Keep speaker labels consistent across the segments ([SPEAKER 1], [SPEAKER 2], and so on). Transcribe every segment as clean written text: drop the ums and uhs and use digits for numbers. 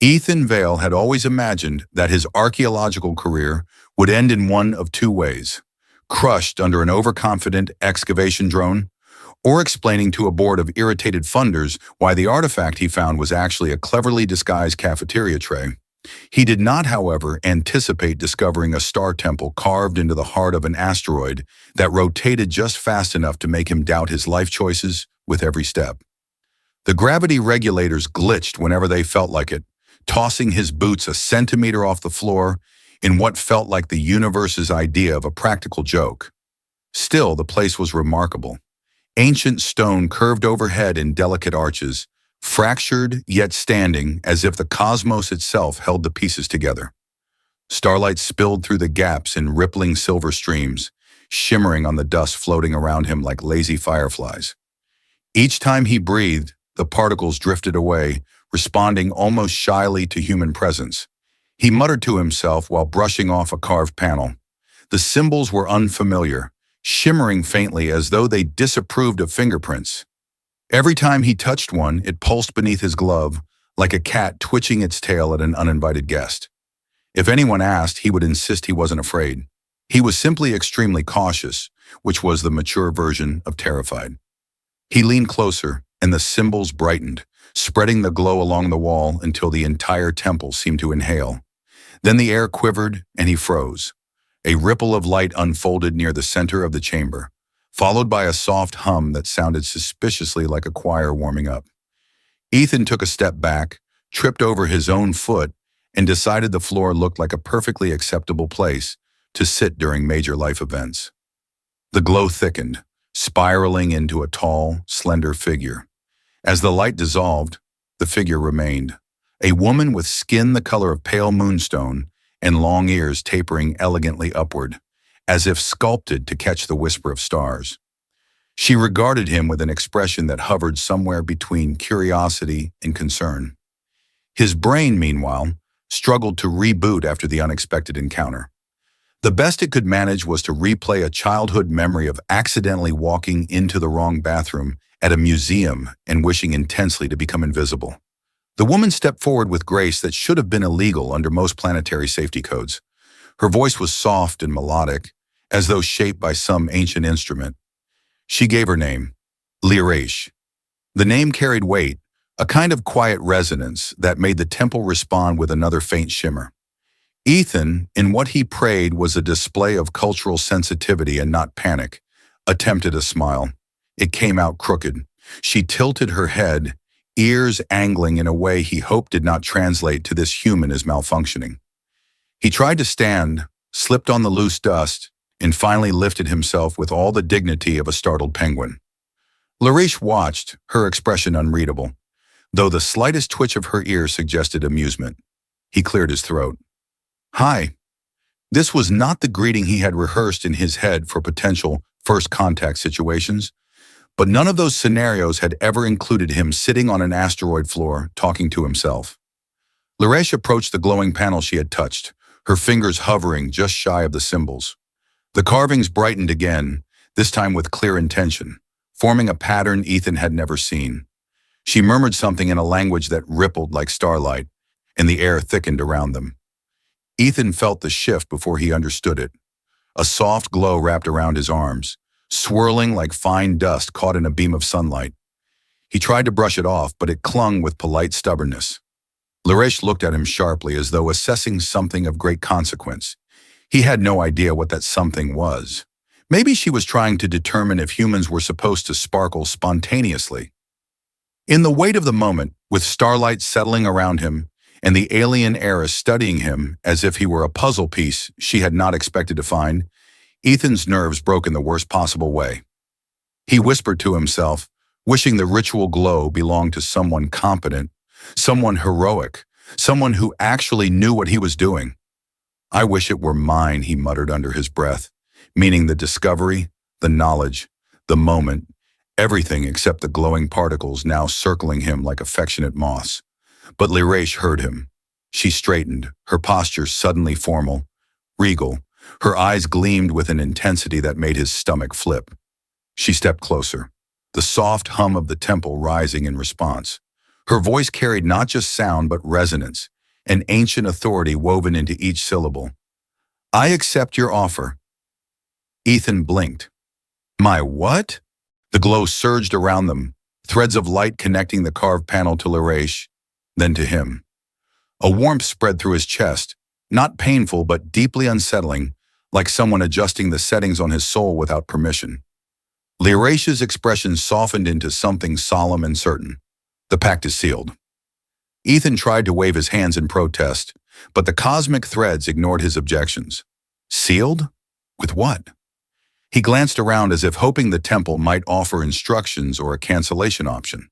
[SPEAKER 1] Ethan Vale had always imagined that his archaeological career would end in one of two ways: crushed under an overconfident excavation drone, or explaining to a board of irritated funders why the artifact he found was actually a cleverly disguised cafeteria tray. He did not, however, anticipate discovering a star temple carved into the heart of an asteroid that rotated just fast enough to make him doubt his life choices with every step. The gravity regulators glitched whenever they felt like it, tossing his boots a centimeter off the floor in what felt like the universe's idea of a practical joke. Still, the place was remarkable. Ancient stone curved overhead in delicate arches, fractured yet standing as if the cosmos itself held the pieces together. Starlight spilled through the gaps in rippling silver streams, shimmering on the dust floating around him like lazy fireflies. Each time he breathed, the particles drifted away, responding almost shyly to human presence. He muttered to himself while brushing off a carved panel. The symbols were unfamiliar, shimmering faintly as though they disapproved of fingerprints. Every time he touched one, it pulsed beneath his glove, like a cat twitching its tail at an uninvited guest. If anyone asked, he would insist he wasn't afraid. He was simply extremely cautious, which was the mature version of terrified. He leaned closer, and the symbols brightened, spreading the glow along the wall until the entire temple seemed to inhale. Then the air quivered, and he froze. A ripple of light unfolded near the center of the chamber, followed by a soft hum that sounded suspiciously like a choir warming up. Ethan took a step back, tripped over his own foot, and decided the floor looked like a perfectly acceptable place to sit during major life events. The glow thickened, spiraling into a tall, slender figure. As the light dissolved, the figure remained, a woman with skin the color of pale moonstone and long ears tapering elegantly upward, as if sculpted to catch the whisper of stars. She regarded him with an expression that hovered somewhere between curiosity and concern. His brain, meanwhile, struggled to reboot after the unexpected encounter. The best it could manage was to replay a childhood memory of accidentally walking into the wrong bathroom at a museum and wishing intensely to become invisible. The woman stepped forward with grace that should have been illegal under most planetary safety codes. Her voice was soft and melodic, as though shaped by some ancient instrument. She gave her name, Lirash. The name carried weight, a kind of quiet resonance that made the temple respond with another faint shimmer. Ethan, in what he prayed was a display of cultural sensitivity and not panic, attempted a smile. It came out crooked. She tilted her head, ears angling in a way he hoped did not translate to this human as malfunctioning. He tried to stand, slipped on the loose dust, and finally lifted himself with all the dignity of a startled penguin. Larish watched, her expression unreadable, though the slightest twitch of her ear suggested amusement. He cleared his throat. "Hi." This was not the greeting he had rehearsed in his head for potential first contact situations, but none of those scenarios had ever included him sitting on an asteroid floor talking to himself. Larish approached the glowing panel she had touched, her fingers hovering just shy of the symbols. The carvings brightened again, this time with clear intention, forming a pattern Ethan had never seen. She murmured something in a language that rippled like starlight, and the air thickened around them. Ethan felt the shift before he understood it. A soft glow wrapped around his arms, swirling like fine dust caught in a beam of sunlight. He tried to brush it off, but it clung with polite stubbornness. Larish looked at him sharply as though assessing something of great consequence. He had no idea what that something was. Maybe she was trying to determine if humans were supposed to sparkle spontaneously. In the weight of the moment, with starlight settling around him, and the alien heiress studying him as if he were a puzzle piece she had not expected to find, Ethan's nerves broke in the worst possible way. He whispered to himself, wishing the ritual glow belonged to someone competent, someone heroic, someone who actually knew what he was doing. "I wish it were mine," he muttered under his breath, meaning the discovery, the knowledge, the moment, everything except the glowing particles now circling him like affectionate moths. But Lirash heard him. She straightened, her posture suddenly formal, regal. Her eyes gleamed with an intensity that made his stomach flip. She stepped closer, the soft hum of the temple rising in response. Her voice carried not just sound but resonance, an ancient authority woven into each syllable. "I accept your offer." Ethan blinked. "My what?" The glow surged around them, threads of light connecting the carved panel to Larache, then to him. A warmth spread through his chest, not painful but deeply unsettling, like someone adjusting the settings on his soul without permission. Larache's expression softened into something solemn and certain. "The pact is sealed." Ethan tried to wave his hands in protest, but the cosmic threads ignored his objections. Sealed? With what? He glanced around as if hoping the temple might offer instructions or a cancellation option.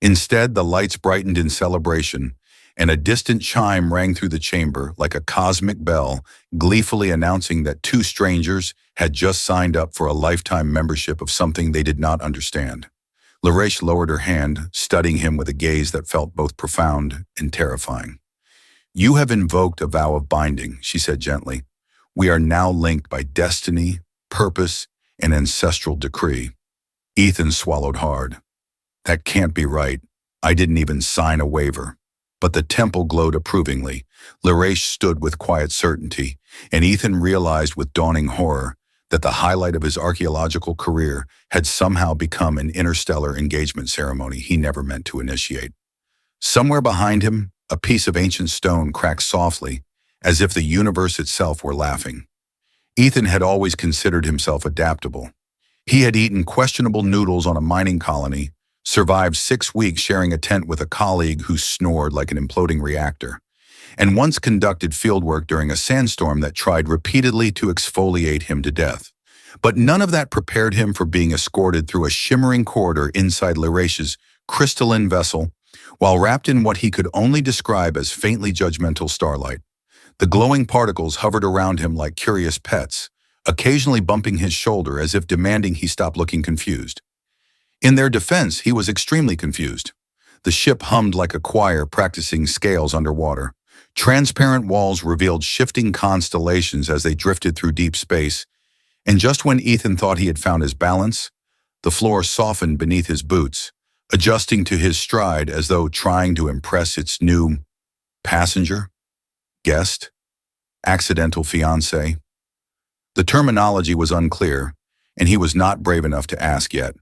[SPEAKER 1] Instead, the lights brightened in celebration, and a distant chime rang through the chamber like a cosmic bell, gleefully announcing that two strangers had just signed up for a lifetime membership of something they did not understand. Larache lowered her hand, studying him with a gaze that felt both profound and terrifying. "You have invoked a vow of binding," she said gently. "We are now linked by destiny, purpose, and ancestral decree." Ethan swallowed hard. "That can't be right. I didn't even sign a waiver." But the temple glowed approvingly. Larache stood with quiet certainty, and Ethan realized with dawning horror that the highlight of his archaeological career had somehow become an interstellar engagement ceremony he never meant to initiate. Somewhere behind him, a piece of ancient stone cracked softly, as if the universe itself were laughing. Ethan had always considered himself adaptable. He had eaten questionable noodles on a mining colony, survived 6 weeks sharing a tent with a colleague who snored like an imploding reactor, and once conducted fieldwork during a sandstorm that tried repeatedly to exfoliate him to death. But none of that prepared him for being escorted through a shimmering corridor inside Larache's crystalline vessel, while wrapped in what he could only describe as faintly judgmental starlight. The glowing particles hovered around him like curious pets, occasionally bumping his shoulder as if demanding he stop looking confused. In their defense, he was extremely confused. The ship hummed like a choir practicing scales underwater. Transparent walls revealed shifting constellations as they drifted through deep space, and just when Ethan thought he had found his balance, the floor softened beneath his boots, adjusting to his stride as though trying to impress its new passenger, guest, accidental fiancé. The terminology was unclear, and he was not brave enough to ask yet.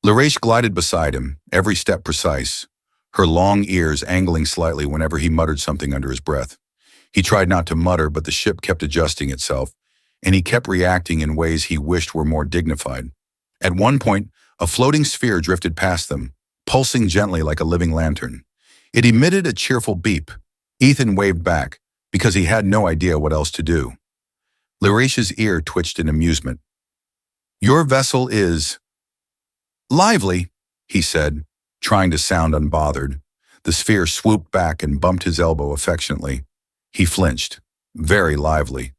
[SPEAKER 1] Larache glided beside him, every step precise, her long ears angling slightly whenever he muttered something under his breath. He tried not to mutter, but the ship kept adjusting itself, and he kept reacting in ways he wished were more dignified. At one point, a floating sphere drifted past them, pulsing gently like a living lantern. It emitted a cheerful beep. Ethan waved back, because he had no idea what else to do. Larache's ear twitched in amusement. "Your vessel is lively," he said, trying to sound unbothered. The sphere swooped back and bumped his elbow affectionately. He flinched. "Very lively."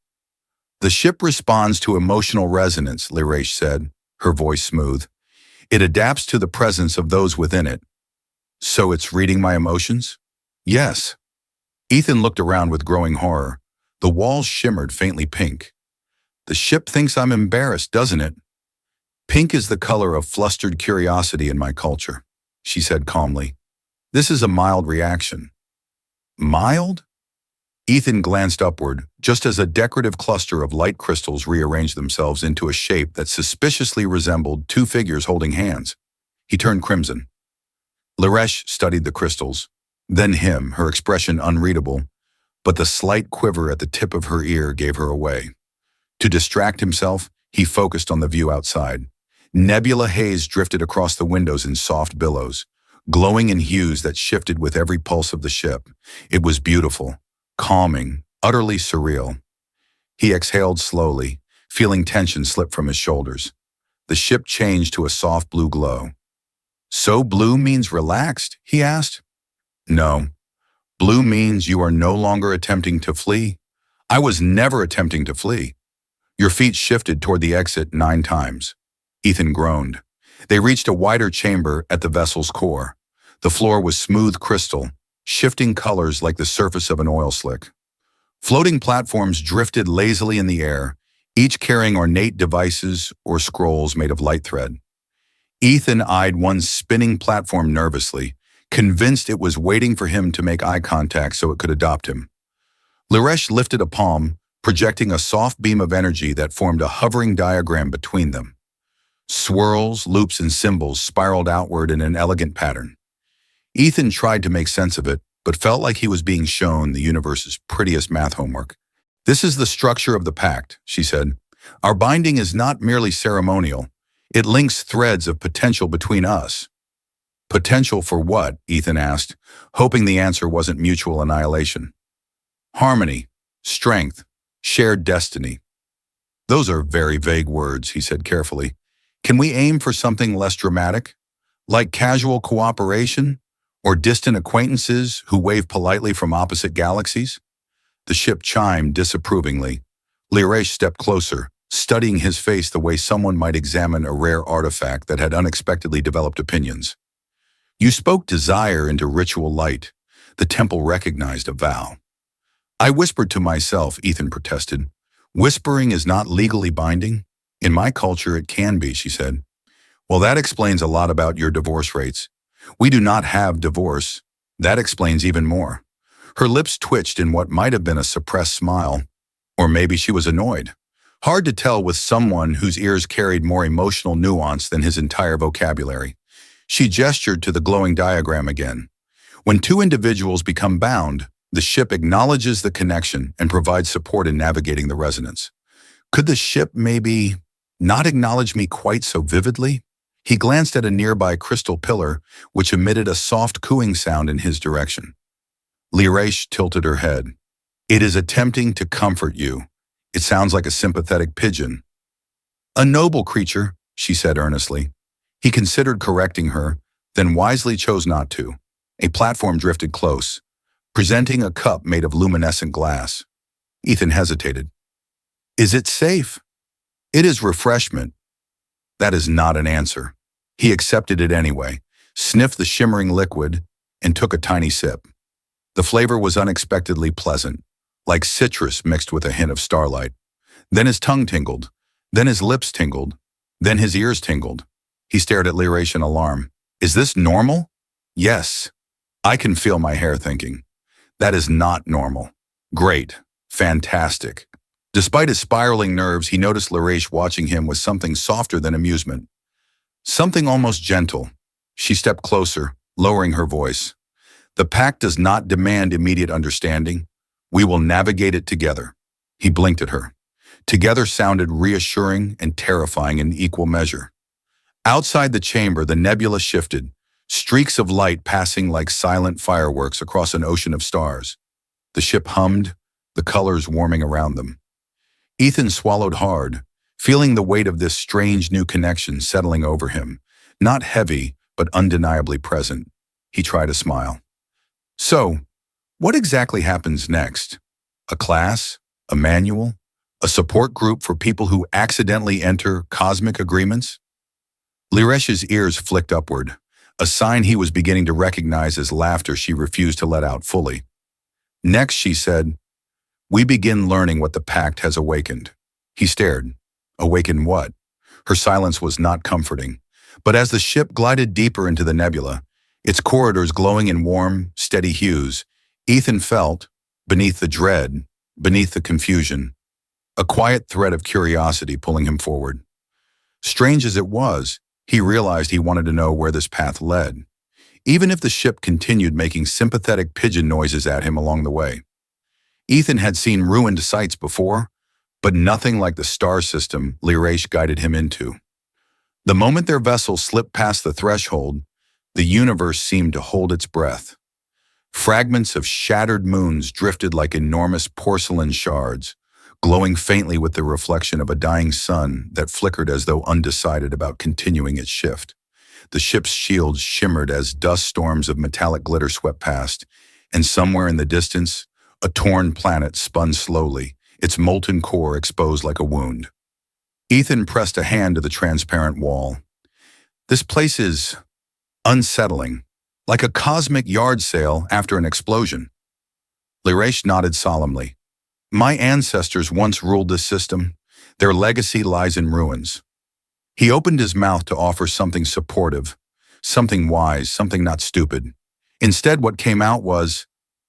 [SPEAKER 1] "The ship responds to emotional resonance," Larache said, her voice smooth. "It adapts to the presence of those within it." "So it's reading my emotions?" "Yes." Ethan looked around with growing horror. The walls shimmered faintly pink. "The ship thinks I'm embarrassed, doesn't it?" "Pink is the color of flustered curiosity in my culture," she said calmly. "This is a mild reaction." "Mild?" Ethan glanced upward, just as a decorative cluster of light crystals rearranged themselves into a shape that suspiciously resembled two figures holding hands. He turned crimson. Larache studied the crystals, then him, her expression unreadable, but the slight quiver at the tip of her ear gave her away. To distract himself, he focused on the view outside. Nebula haze drifted across the windows in soft billows, glowing in hues that shifted with every pulse of the ship. It was beautiful, calming, utterly surreal. He exhaled slowly, feeling tension slip from his shoulders. The ship changed to a soft blue glow. "So blue means relaxed?" he asked. "No. Blue means you are no longer attempting to flee." "I was never attempting to flee." "Your feet shifted toward the exit 9 times. Ethan groaned. They reached a wider chamber at the vessel's core. The floor was smooth crystal, shifting colors like the surface of an oil slick. Floating platforms drifted lazily in the air, each carrying ornate devices or scrolls made of light thread. Ethan eyed one spinning platform nervously, convinced it was waiting for him to make eye contact so it could adopt him. Liresh lifted a palm, projecting a soft beam of energy that formed a hovering diagram between them. Swirls, loops, and symbols spiraled outward in an elegant pattern. Ethan tried to make sense of it, but felt like he was being shown the universe's prettiest math homework. "This is the structure of the pact," she said. "Our binding is not merely ceremonial. It links threads of potential between us." "Potential for what?" Ethan asked, hoping the answer wasn't mutual annihilation. "Harmony, strength, shared destiny." "Those are very vague words," he said carefully. "Can we aim for something less dramatic? Like casual cooperation? Or distant acquaintances who wave politely from opposite galaxies?" The ship chimed disapprovingly. Liresh stepped closer, studying his face the way someone might examine a rare artifact that had unexpectedly developed opinions. "You spoke desire into ritual light." The temple recognized a vow. "I whispered to myself," Ethan protested. "Whispering is not legally binding." "In my culture, it can be," she said. "Well, that explains a lot about your divorce rates." "We do not have divorce." "That explains even more." Her lips twitched in what might have been a suppressed smile. Or maybe she was annoyed. Hard to tell with someone whose ears carried more emotional nuance than his entire vocabulary. She gestured to the glowing diagram again. "When two individuals become bound, the ship acknowledges the connection and provides support in navigating the resonance." "Could the ship maybe not acknowledge me quite so vividly?" He glanced at a nearby crystal pillar, which emitted a soft cooing sound in his direction. Liresh tilted her head. "It is attempting to comfort you. It sounds like a sympathetic pigeon." "A noble creature," she said earnestly. He considered correcting her, then wisely chose not to. A platform drifted close, presenting a cup made of luminescent glass. Ethan hesitated. "Is it safe?" "It is refreshment." That is not an answer. He accepted it anyway, sniffed the shimmering liquid, and took a tiny sip. The flavor was unexpectedly pleasant, like citrus mixed with a hint of starlight. Then his tongue tingled, then his lips tingled, then his ears tingled. He stared at Liresh in alarm. "Is this normal?" "Yes." "I can feel my hair thinking." "That is not normal." "Great. Fantastic." Despite his spiraling nerves, he noticed Liresh watching him with something softer than amusement. Something almost gentle. She stepped closer, lowering her voice. "The pact does not demand immediate understanding. We will navigate it together." He blinked at her. Together sounded reassuring and terrifying in equal measure. Outside the chamber, the nebula shifted, streaks of light passing like silent fireworks across an ocean of stars. The ship hummed, the colors warming around them. Ethan swallowed hard, feeling the weight of this strange new connection settling over him, not heavy, but undeniably present. He tried a smile. "So, what exactly happens next? A class? A manual? A support group for people who accidentally enter cosmic agreements?" Liresh's ears flicked upward, a sign he was beginning to recognize as laughter she refused to let out fully. "Next," she said, "we begin learning what the pact has awakened." He stared. Awakened what? Her silence was not comforting. But as the ship glided deeper into the nebula, its corridors glowing in warm, steady hues, Ethan felt, beneath the dread, beneath the confusion, a quiet thread of curiosity pulling him forward. Strange as it was, he realized he wanted to know where this path led, even if the ship continued making sympathetic pigeon noises at him along the way. Ethan had seen ruined sites before, but nothing like the star system Liresh guided him into. The moment their vessel slipped past the threshold, the universe seemed to hold its breath. Fragments of shattered moons drifted like enormous porcelain shards, glowing faintly with the reflection of a dying sun that flickered as though undecided about continuing its shift. The ship's shields shimmered as dust storms of metallic glitter swept past, and somewhere in the distance, a torn planet spun slowly, its molten core exposed like a wound. Ethan pressed a hand to the transparent wall. "This place is unsettling, like a cosmic yard sale after an explosion." Liresh nodded solemnly. "My ancestors once ruled this system. Their legacy lies in ruins." He opened his mouth to offer something supportive, something wise, something not stupid. Instead, what came out was,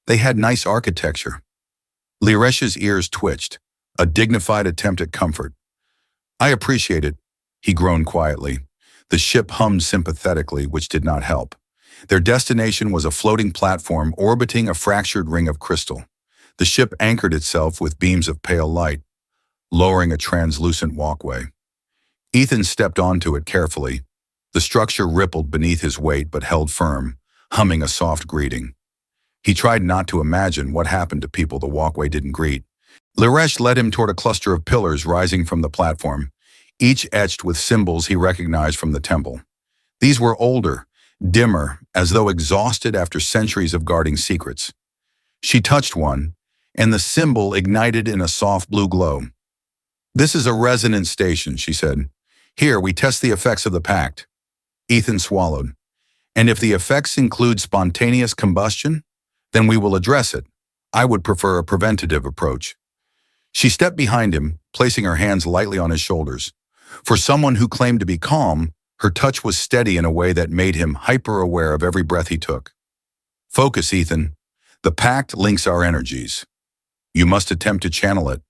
[SPEAKER 1] they had nice architecture. Liresh's ears twitched, a dignified attempt at comfort. I appreciate it, he groaned quietly. The ship hummed sympathetically, which did not help. Their destination was a floating platform orbiting a fractured ring of crystal. The ship anchored itself with beams of pale light, lowering a translucent walkway. Ethan stepped onto it carefully. The structure rippled beneath his weight but held firm, humming a soft greeting. He tried not to imagine what happened to people the walkway didn't greet. Liresh led him toward a cluster of pillars rising from the platform, each etched with symbols he recognized from the temple. These were older, dimmer, as though exhausted after centuries of guarding secrets. She touched one, and the symbol ignited in a soft blue glow. "This is a resonance station," she said. "Here, we test the effects of the pact." Ethan swallowed. "And if the effects include spontaneous combustion, then we will address it. I would prefer a preventative approach." She stepped behind him, placing her hands lightly on his shoulders. For someone who claimed to be calm, her touch was steady in a way that made him hyper-aware of every breath he took. "Focus, Ethan. The pact links our energies. You must attempt to channel it."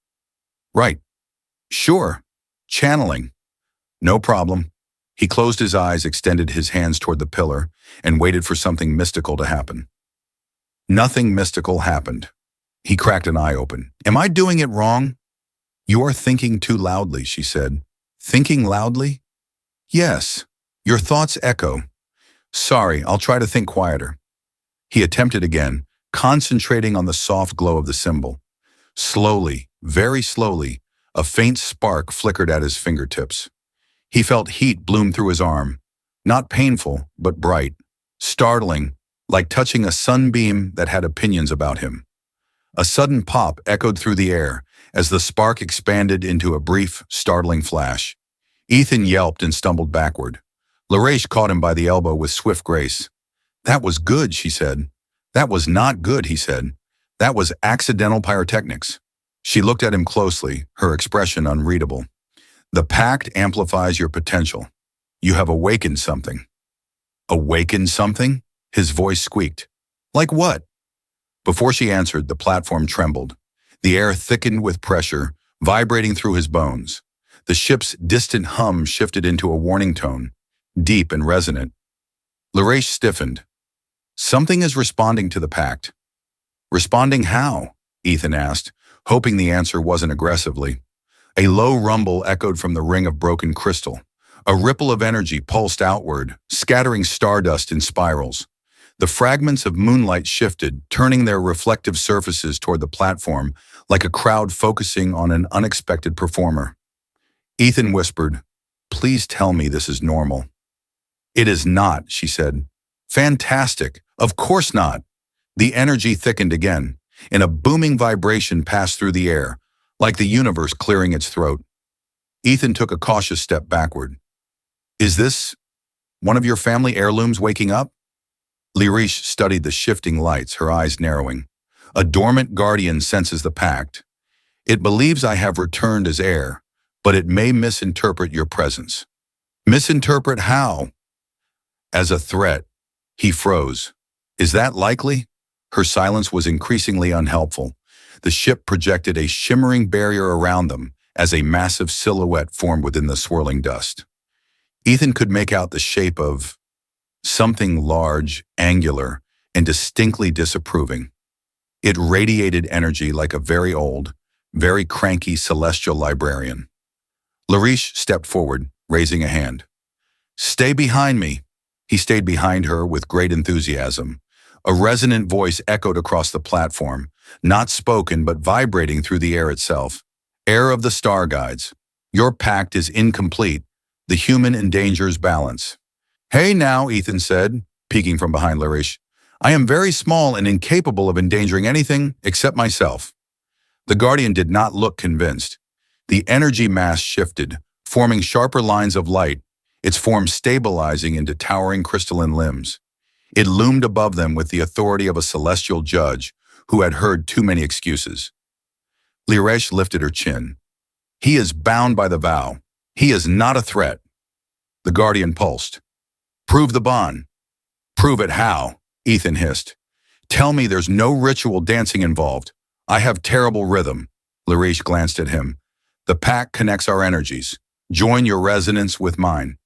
[SPEAKER 1] "Right. Sure. Channeling. No problem." He closed his eyes, extended his hands toward the pillar, and waited for something mystical to happen. Nothing mystical happened. He cracked an eye open. "Am I doing it wrong?" "You are thinking too loudly," she said. "Thinking loudly?" "Yes. Your thoughts echo." "Sorry, I'll try to think quieter." He attempted again, concentrating on the soft glow of the symbol. Slowly, very slowly, a faint spark flickered at his fingertips. He felt heat bloom through his arm, not painful, but bright, startling, like touching a sunbeam that had opinions about him. A sudden pop echoed through the air as the spark expanded into a brief, startling flash. Ethan yelped and stumbled backward. Liresh caught him by the elbow with swift grace. "That was good," she said. "That was not good," he said. "That was accidental pyrotechnics." She looked at him closely, her expression unreadable. "The pact amplifies your potential. You have awakened something." "Awakened something?" His voice squeaked. "Like what?" Before she answered, the platform trembled. The air thickened with pressure, vibrating through his bones. The ship's distant hum shifted into a warning tone, deep and resonant. Liresh stiffened. "Something is responding to the pact." "Responding how?" Ethan asked, hoping the answer wasn't aggressively. A low rumble echoed from the ring of broken crystal. A ripple of energy pulsed outward, scattering stardust in spirals. The fragments of moonlight shifted, turning their reflective surfaces toward the platform like a crowd focusing on an unexpected performer. Ethan whispered, "Please tell me this is normal." "It is not," she said. "Fantastic. Of course not." The energy thickened again, and a booming vibration passed through the air, like the universe clearing its throat. Ethan took a cautious step backward. "Is this one of your family heirlooms waking up?" Liresh studied the shifting lights, her eyes narrowing. "A dormant guardian senses the pact. It believes I have returned as heir, but it may misinterpret your presence." "Misinterpret how?" "As a threat." He froze. "Is that likely?" Her silence was increasingly unhelpful. The ship projected a shimmering barrier around them as a massive silhouette formed within the swirling dust. Ethan could make out the shape of something large, angular, and distinctly disapproving. It radiated energy like a very old, very cranky celestial librarian. Liresh stepped forward, raising a hand. "Stay behind me." He stayed behind her with great enthusiasm. A resonant voice echoed across the platform, not spoken but vibrating through the air itself. "Heir of the star guides, your pact is incomplete. The human endangers balance." "Hey now," Ethan said, peeking from behind Liresh. "I am very small and incapable of endangering anything except myself." The Guardian did not look convinced. The energy mass shifted, forming sharper lines of light, its form stabilizing into towering crystalline limbs. It loomed above them with the authority of a celestial judge who had heard too many excuses. Liresh lifted her chin. "He is bound by the vow. He is not a threat." The Guardian pulsed. "Prove the bond." "Prove it how?" Ethan hissed. Tell me there's no ritual dancing involved. I have terrible rhythm. Larish glanced at him. The pact connects our energies. Join your resonance with mine.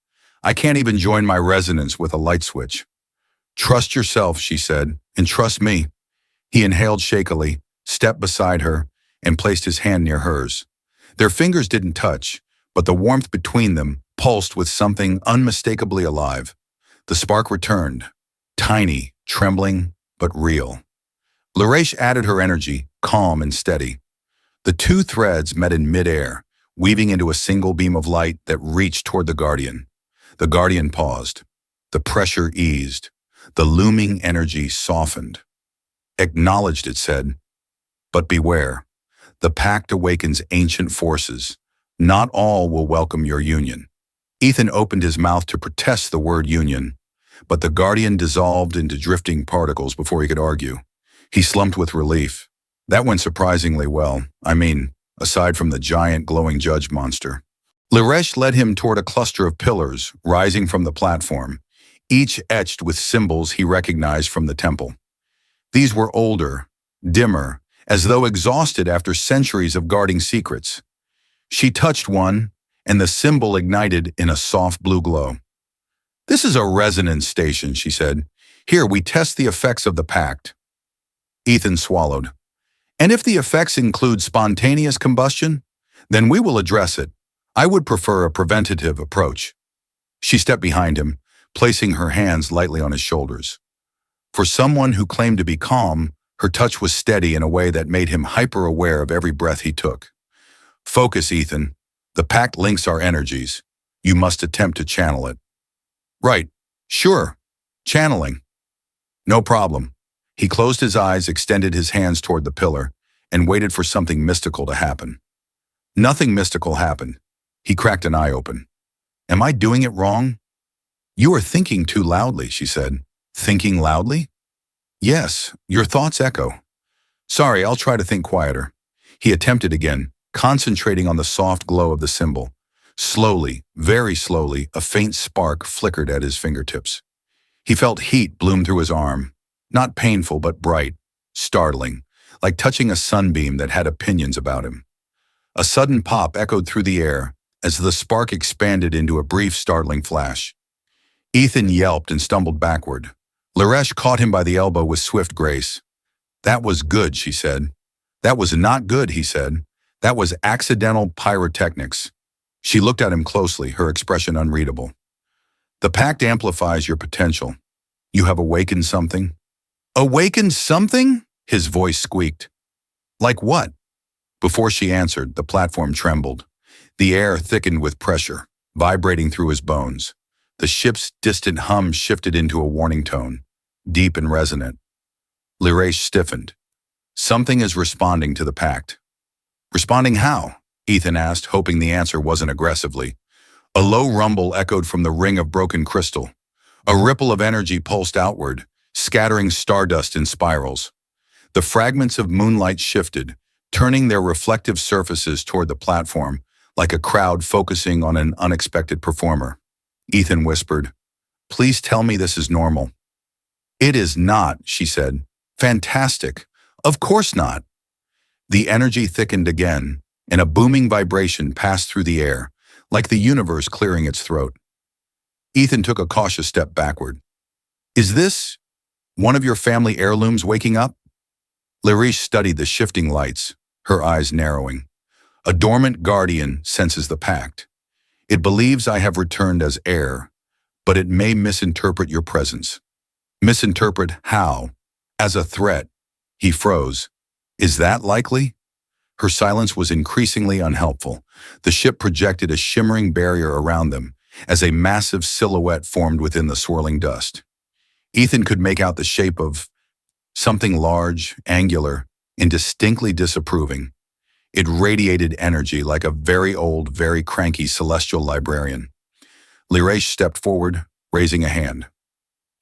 [SPEAKER 1] I can't even join my resonance with a light switch. Trust yourself, she said, and trust me. He inhaled shakily, stepped beside her, and placed his hand near hers. Their fingers didn't touch, but the warmth between them pulsed with something unmistakably alive. The spark returned, tiny, trembling, but real. Larish added her energy, calm and steady. The two threads met in midair, weaving into a single beam of light that reached toward the Guardian. The Guardian paused. The pressure eased. The looming energy softened. Acknowledged, it said. But beware. The pact awakens ancient forces. Not all will welcome your union. Ethan opened his mouth to protest the word union, but the Guardian dissolved into drifting particles before he could argue. He slumped with relief. That went surprisingly well. Aside from the giant glowing judge monster. Larish led him toward a cluster of pillars rising from the platform, each etched with symbols he recognized from the temple. These were older, dimmer, as though exhausted after centuries of guarding secrets. She touched one, and the symbol ignited in a soft blue glow. This is a resonance station, she said. Here, we test the effects of the pact. Ethan swallowed. And if the effects include spontaneous combustion, then we will address it. I would prefer a preventative approach. She stepped behind him, placing her hands lightly on his shoulders. For someone who claimed to be calm, her touch was steady in a way that made him hyper-aware of every breath he took. Focus, Ethan. The pact links our energies. You must attempt to channel it. Right. Sure. Channeling. No problem. He closed his eyes, extended his hands toward the pillar, and waited for something mystical to happen. Nothing mystical happened. He cracked an eye open. Am I doing it wrong? You are thinking too loudly, she said. Thinking loudly? Yes, your thoughts echo. Sorry, I'll try to think quieter. He attempted again, concentrating on the soft glow of the symbol. Slowly, very slowly, a faint spark flickered at his fingertips. He felt heat bloom through his arm. Not painful, but bright, startling, like touching a sunbeam that had opinions about him. A sudden pop echoed through the air as the spark expanded into a brief, startling flash. Ethan yelped and stumbled backward. Larish caught him by the elbow with swift grace. That was good, she said. That was not good, he said. That was accidental pyrotechnics. She looked at him closely, her expression unreadable. The pact amplifies your potential. You have awakened something. Awakened something? His voice squeaked. Like what? Before she answered, the platform trembled. The air thickened with pressure, vibrating through his bones. The ship's distant hum shifted into a warning tone, deep and resonant. Larish stiffened. Something is responding to the pact. Responding how? Ethan asked, hoping the answer wasn't aggressively. A low rumble echoed from the ring of broken crystal. A ripple of energy pulsed outward, scattering stardust in spirals. The fragments of moonlight shifted, turning their reflective surfaces toward the platform, like a crowd focusing on an unexpected performer. Ethan whispered, "Please tell me this is normal." "It is not," she said. "Fantastic. Of course not." The energy thickened again, and a booming vibration passed through the air, like the universe clearing its throat. Ethan took a cautious step backward. "Is this one of your family heirlooms waking up?" Larish studied the shifting lights, her eyes narrowing. "A dormant guardian senses the pact. It believes I have returned as heir, but it may misinterpret your presence." "Misinterpret how?" "As a threat." He froze. "Is that likely?" Her silence was increasingly unhelpful. The ship projected a shimmering barrier around them, as a massive silhouette formed within the swirling dust. Ethan could make out the shape of something large, angular, and distinctly disapproving. It radiated energy like a very old, very cranky celestial librarian. Larish stepped forward, raising a hand.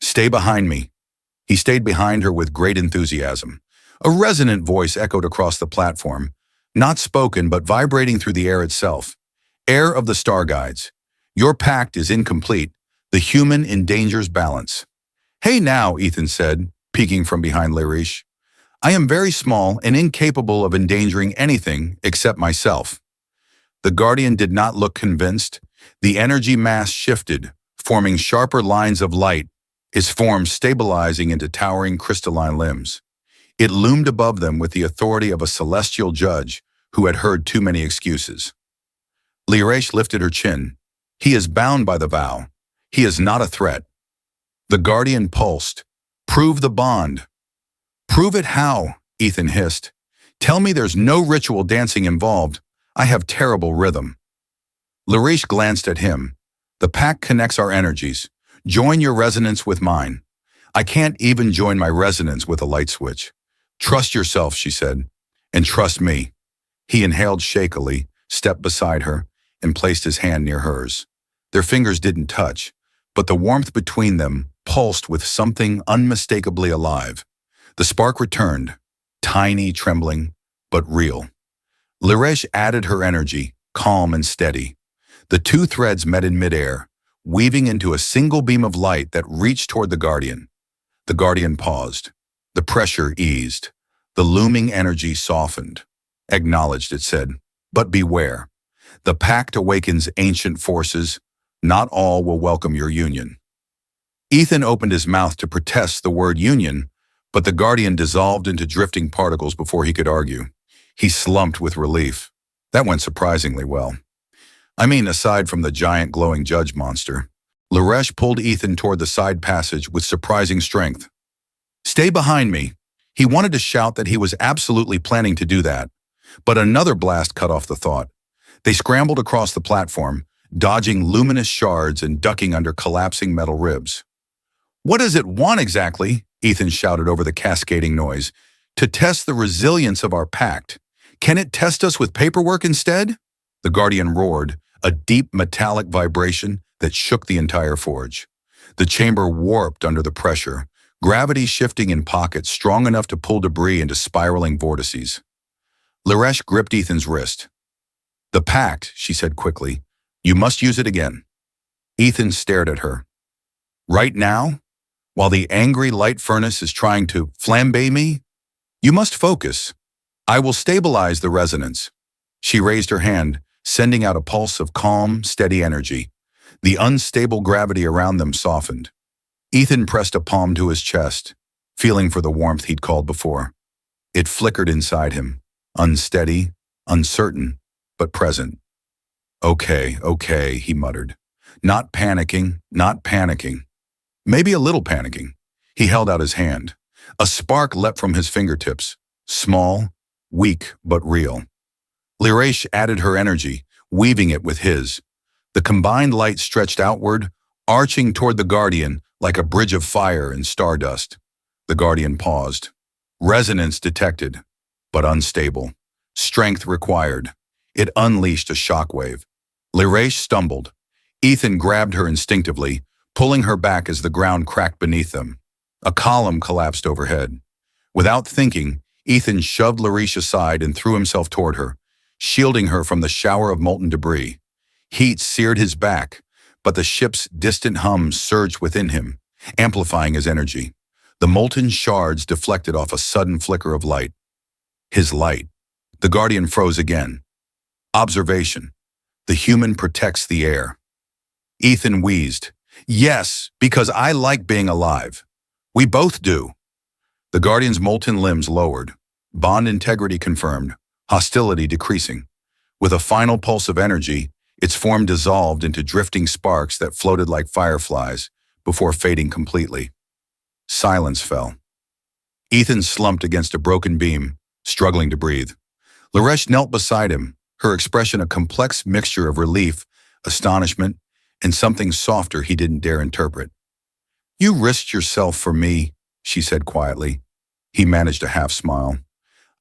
[SPEAKER 1] "Stay behind me." He stayed behind her with great enthusiasm. A resonant voice echoed across the platform, not spoken but vibrating through the air itself. "Heir of the Star Guides, your pact is incomplete. The human endangers balance." Hey now, Ethan said, peeking from behind Larish. I am very small and incapable of endangering anything except myself. The Guardian did not look convinced. The energy mass shifted, forming sharper lines of light, its form stabilizing into towering crystalline limbs. It loomed above them with the authority of a celestial judge who had heard too many excuses. Larish lifted her chin. He is bound by the vow. He is not a threat. The Guardian pulsed. Prove the bond. Prove it how? Ethan hissed. Tell me there's no ritual dancing involved. I have terrible rhythm. Larish glanced at him. The pact connects our energies. Join your resonance with mine. I can't even join my resonance with a light switch. Trust yourself, she said, and trust me. He inhaled shakily, stepped beside her, and placed his hand near hers. Their fingers didn't touch, but the warmth between them pulsed with something unmistakably alive. The spark returned, tiny, trembling, but real. Larish added her energy, calm and steady. The two threads met in midair, weaving into a single beam of light that reached toward the Guardian. The Guardian paused. The pressure eased. The looming energy softened. Acknowledged, it said, but beware. The pact awakens ancient forces. Not all will welcome your union. Ethan opened his mouth to protest the word union, but the Guardian dissolved into drifting particles before he could argue. He slumped with relief. That went surprisingly well. I mean, aside from the giant glowing judge monster. Larish pulled Ethan toward the side passage with surprising strength. Stay behind me. He wanted to shout that he was absolutely planning to do that, but another blast cut off the thought. They scrambled across the platform, dodging luminous shards and ducking under collapsing metal ribs. What does it want exactly? Ethan shouted over the cascading noise. To test the resilience of our pact. Can it test us with paperwork instead? The Guardian roared, a deep metallic vibration that shook the entire forge. The chamber warped under the pressure, gravity shifting in pockets strong enough to pull debris into spiraling vortices. Larish gripped Ethan's wrist. The pact, she said quickly. You must use it again. Ethan stared at her. Right now? While the angry light furnace is trying to flambe me? You must focus. I will stabilize the resonance. She raised her hand, sending out a pulse of calm, steady energy. The unstable gravity around them softened. Ethan pressed a palm to his chest, feeling for the warmth he'd called before. It flickered inside him, unsteady, uncertain, but present. Okay, he muttered. Not panicking, not panicking. Maybe a little panicking. He held out his hand. A spark leapt from his fingertips, small, weak, but real. Larish added her energy, weaving it with his. The combined light stretched outward, arching toward the Guardian like a bridge of fire and stardust. The Guardian paused. Resonance detected, but unstable. Strength required. It unleashed a shockwave. Larish stumbled. Ethan grabbed her instinctively, pulling her back as the ground cracked beneath them. A column collapsed overhead. Without thinking, Ethan shoved Larish aside and threw himself toward her, shielding her from the shower of molten debris. Heat seared his back, but the ship's distant hum surged within him, amplifying his energy. The molten shards deflected off a sudden flicker of light. His light. The Guardian froze again. Observation. The human protects the air. Ethan wheezed. Yes, because I like being alive. We both do. The Guardian's molten limbs lowered. Bond integrity confirmed. Hostility decreasing. With a final pulse of energy, its form dissolved into drifting sparks that floated like fireflies before fading completely. Silence fell. Ethan slumped against a broken beam, struggling to breathe. Larish knelt beside him, her expression a complex mixture of relief, astonishment, and something softer he didn't dare interpret. You risked yourself for me, she said quietly. He managed a half smile.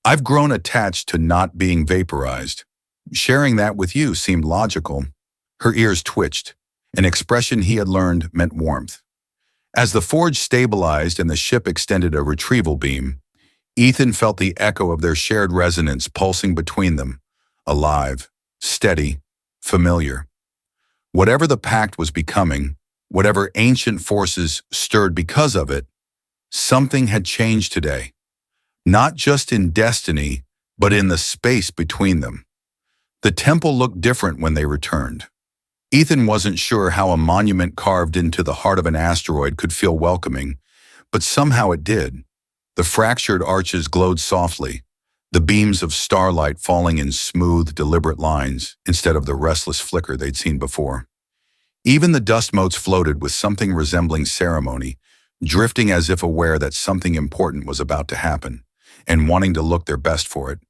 [SPEAKER 1] I've grown attached to not being vaporized. Sharing that with you seemed logical. Her ears twitched. An expression he had learned meant warmth. As the forge stabilized and the ship extended a retrieval beam, Ethan felt the echo of their shared resonance pulsing between them, alive, steady, familiar. Whatever the pact was becoming, whatever ancient forces stirred because of it, something had changed today. Not just in destiny, but in the space between them. The temple looked different when they returned. Ethan wasn't sure how a monument carved into the heart of an asteroid could feel welcoming, but somehow it did. The fractured arches glowed softly, the beams of starlight falling in smooth, deliberate lines instead of the restless flicker they'd seen before. Even the dust motes floated with something resembling ceremony, drifting as if aware that something important was about to happen, and wanting to look their best for it.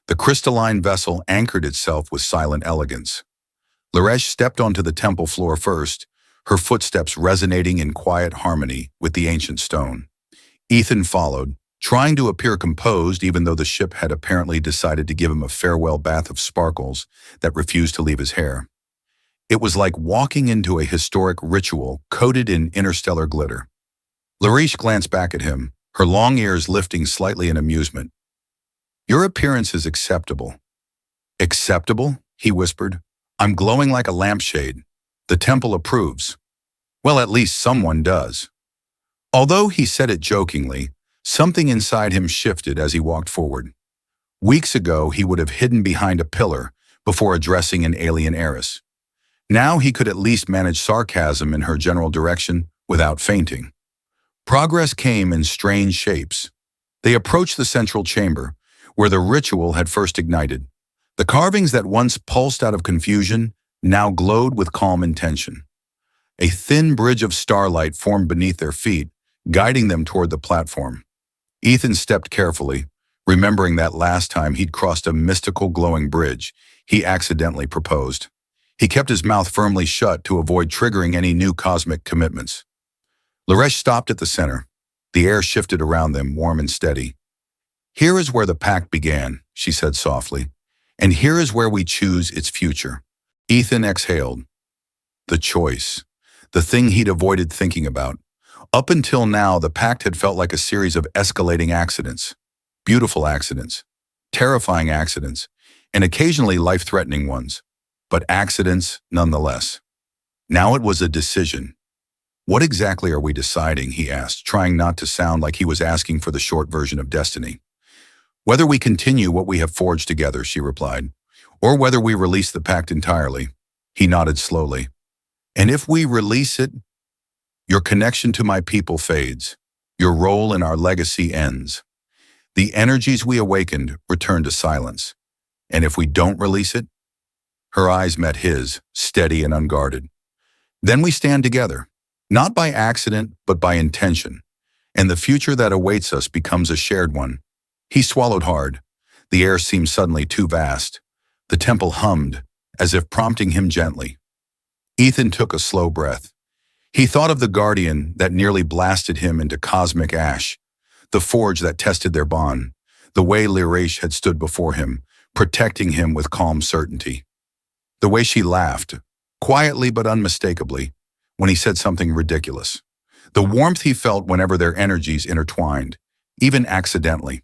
[SPEAKER 1] The crystalline vessel anchored itself with silent elegance. Laresh stepped onto the temple floor first, her footsteps resonating in quiet harmony with the ancient stone. Ethan followed, trying to appear composed even though the ship had apparently decided to give him a farewell bath of sparkles that refused to leave his hair. It was like walking into a historic ritual coated in interstellar glitter. Laresh glanced back at him, her long ears lifting slightly in amusement. "Your appearance is acceptable." "Acceptable?" he whispered. "I'm glowing like a lampshade. The temple approves." "Well, at least someone does." Although he said it jokingly, something inside him shifted as he walked forward. Weeks ago, he would have hidden behind a pillar before addressing an alien heiress. Now he could at least manage sarcasm in her general direction without fainting. Progress came in strange shapes. They approached the central chamber, where the ritual had first ignited. The carvings that once pulsed out of confusion now glowed with calm intention. A thin bridge of starlight formed beneath their feet, guiding them toward the platform. Ethan stepped carefully, remembering that last time he'd crossed a mystical glowing bridge he accidentally proposed. He kept his mouth firmly shut to avoid triggering any new cosmic commitments. Laresh stopped at the center. The air shifted around them, warm and steady. "Here is where the pact began," she said softly, "and here is where we choose its future." Ethan exhaled. The choice. The thing he'd avoided thinking about. Up until now, the pact had felt like a series of escalating accidents. Beautiful accidents, terrifying accidents, and occasionally life-threatening ones. But accidents nonetheless. Now it was a decision. "What exactly are we deciding?" he asked, trying not to sound like he was asking for the short version of destiny. "Whether we continue what we have forged together," she replied, "or whether we release the pact entirely." He nodded slowly. "And if we release it, your connection to my people fades. Your role in our legacy ends. The energies we awakened return to silence. And if we don't release it?" Her eyes met his, steady and unguarded. "Then we stand together, not by accident, but by intention. And the future that awaits us becomes a shared one." He swallowed hard. The air seemed suddenly too vast. The temple hummed, as if prompting him gently. Ethan took a slow breath. He thought of the guardian that nearly blasted him into cosmic ash, the forge that tested their bond, the way Laresh had stood before him, protecting him with calm certainty. The way she laughed, quietly but unmistakably, when he said something ridiculous. The warmth he felt whenever their energies intertwined, even accidentally.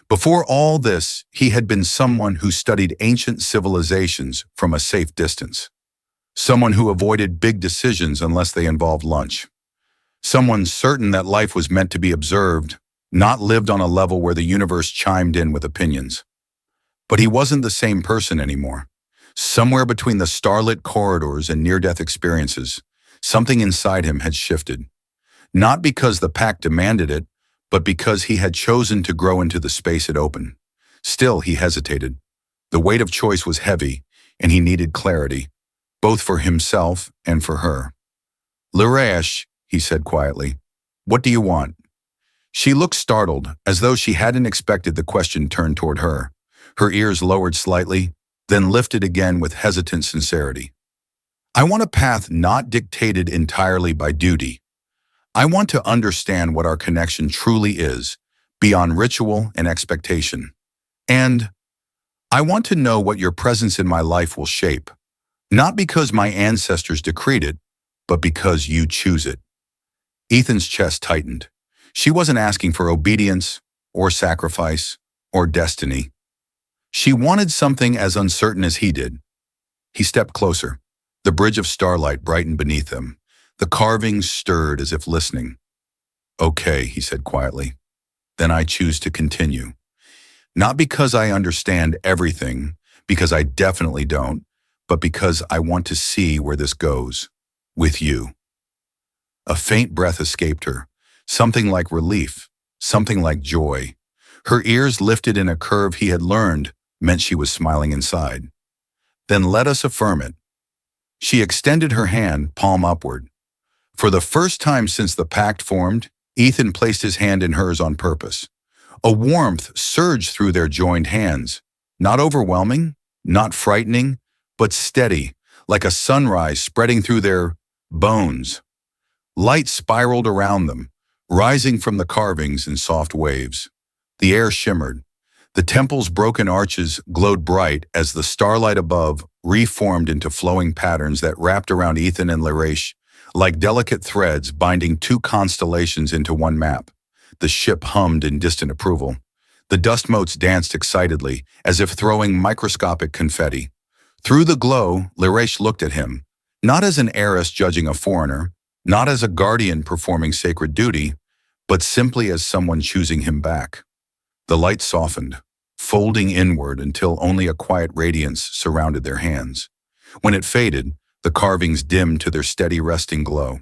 [SPEAKER 1] Before all this, he had been someone who studied ancient civilizations from a safe distance. Someone who avoided big decisions unless they involved lunch. Someone certain that life was meant to be observed, not lived on a level where the universe chimed in with opinions. But he wasn't the same person anymore. Somewhere between the starlit corridors and near-death experiences, something inside him had shifted. Not because the pact demanded it, but because he had chosen to grow into the space it opened. Still, he hesitated. The weight of choice was heavy, and he needed clarity, both for himself and for her. "Laresh," he said quietly, "what do you want?" She looked startled, as though she hadn't expected the question turned toward her. Her ears lowered slightly, then lifted again with hesitant sincerity. "I want a path not dictated entirely by duty. I want to understand what our connection truly is, beyond ritual and expectation. And I want to know what your presence in my life will shape, not because my ancestors decreed it, but because you choose it." Ethan's chest tightened. She wasn't asking for obedience, or sacrifice, or destiny. She wanted something as uncertain as he did. He stepped closer. The bridge of starlight brightened beneath them, The carvings stirred as if listening. "Okay," he said quietly. "Then I choose to continue. Not because I understand everything, because I definitely don't, but because I want to see where this goes. With you." A faint breath escaped her, something like relief, something like joy. Her ears lifted in a curve he had learned meant she was smiling inside. "Then let us affirm it." She extended her hand, palm upward. For the first time since the pact formed, Ethan placed his hand in hers on purpose. A warmth surged through their joined hands, not overwhelming, not frightening, but steady, like a sunrise spreading through their bones. Light spiraled around them, rising from the carvings in soft waves. The air shimmered. The temple's broken arches glowed bright as the starlight above reformed into flowing patterns that wrapped around Ethan and Larache, like delicate threads binding two constellations into one map. The ship hummed in distant approval. The dust motes danced excitedly, as if throwing microscopic confetti. Through the glow, Larache looked at him, not as an heiress judging a foreigner, not as a guardian performing sacred duty, but simply as someone choosing him back. The light softened, folding inward until only a quiet radiance surrounded their hands. When it faded, the carvings dimmed to their steady resting glow.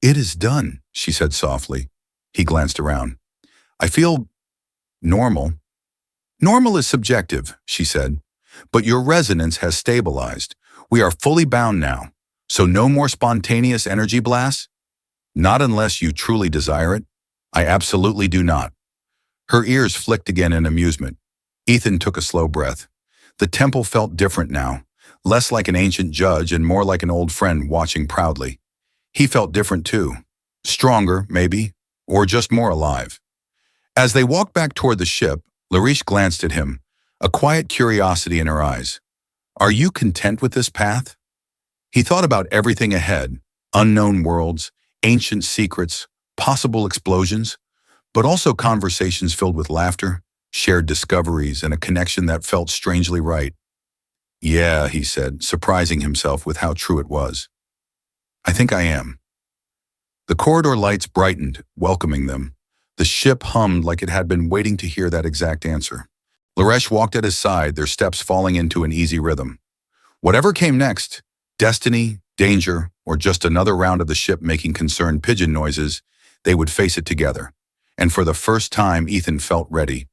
[SPEAKER 1] "It is done," she said softly. He glanced around. "I feel normal." "Normal is subjective," she said, "but your resonance has stabilized. We are fully bound now, so no more spontaneous energy blasts?" "Not unless you truly desire it." "I absolutely do not." Her ears flicked again in amusement. Ethan took a slow breath. The temple felt different now, less like an ancient judge and more like an old friend watching proudly. He felt different too. Stronger, maybe, or just more alive. As they walked back toward the ship, Larache glanced at him, a quiet curiosity in her eyes. "Are you content with this path?" He thought about everything ahead, unknown worlds, ancient secrets, possible explosions, but also conversations filled with laughter, shared discoveries, and a connection that felt strangely right. "Yeah," he said, surprising himself with how true it was. "I think I am." The corridor lights brightened, welcoming them. The ship hummed like it had been waiting to hear that exact answer. Larache walked at his side, their steps falling into an easy rhythm. Whatever came next, destiny, danger, or just another round of the ship making concerned pigeon noises, they would face it together. And for the first time, Ethan felt ready.